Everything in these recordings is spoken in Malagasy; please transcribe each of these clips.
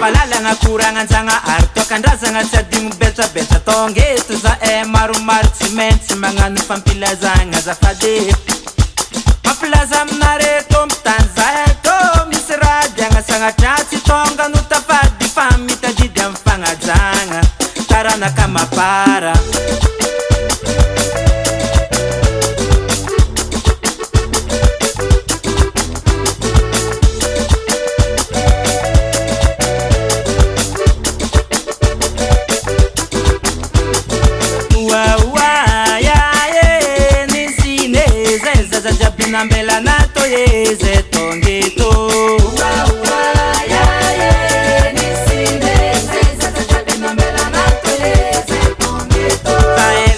valalagna koragnanjagna ary toakandrazagna tsy adigno betrabetsa tongeto za maromaro tsy maintsy magnano fampilazagna zafady mampilaza aminare tô mitany zahay tô misy raha diagna sagnatratsy tonga no tafady fa mitadidy amy fagnajagna taranaka mapara nambela nato yeze tongeto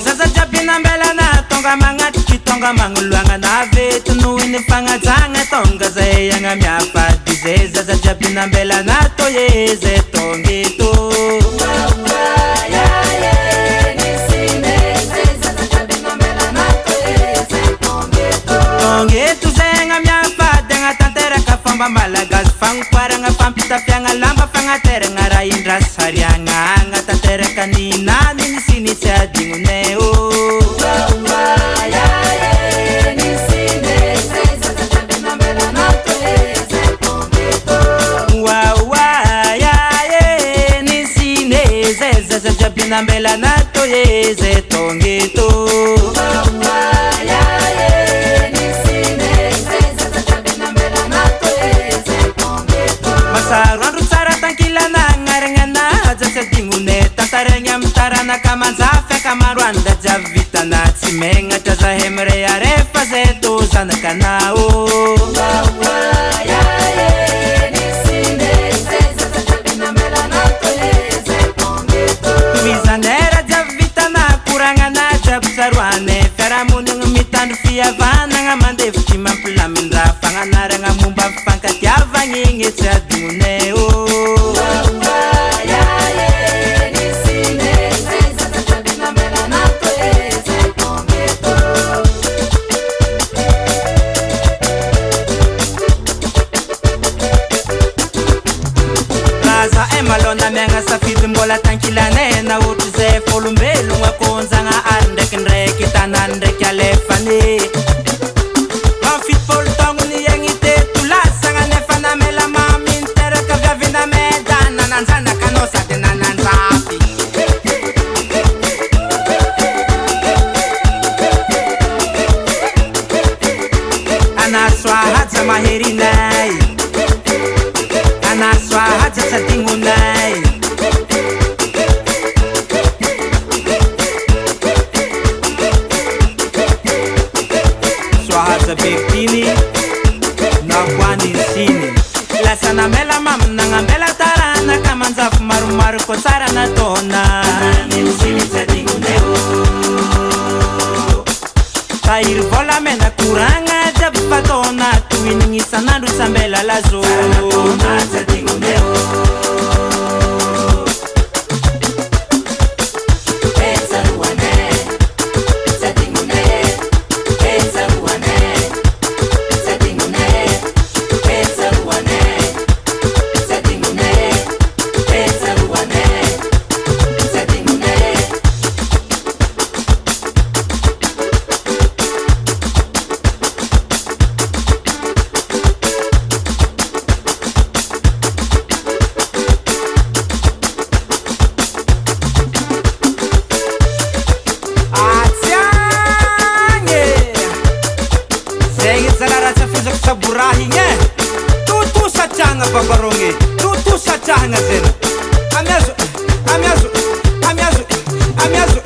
zaza jabi nambela na tonga mangati tonga manguluanga na vetu nuini fangajanga tonga zayanga miafadi ze zaza jabi nambela nato yeze tongeto Tongeto zenga miafady nga tanteraka famba malagasy fagnoparagna fampitafiagna lamba fagnateragna raha indra sariagna agna tanteraka ninany nisiny tsy adignonay o nisine zay zaza jiaby nambela nato ye zay tongeto Sarandro tsara tankilana agnaregnana jasy adignone tantaregny amy taranaka manjafy akamaroanda jiavy vitana tsy megnatra zahay mirearefa zay tô zanakanao toizanera jiavy vitana koragnana jiaby tsaroane fiarahamonigny mitandro fihavanagna mandevitry mampilamindra fagnanaragna momba fankatiavagnigny tsy adignonay o raza malona miagna safidy mbola tankilanay na ohatry zay folombelogna akonjagna ary ndraikindraiky tanany ndraiky alefany mafitopolo tongony agny teto lasagna nefa namela mamy niteraka viavina medana nanjanakanao sady nananjafy anasoahaja maherinay anasoahaja tsy adignonay soahaja bekiny nahoany siny lasa namela mamy nagnambela taranaka manjafy maromaro ko tsara natona siny tsy adignonay tahiry vola mena koragna jiaby fatona tohinigny isanandro sambela lazo saborahigny totosatrahagna babarogny totosatrahagna zeny amiazo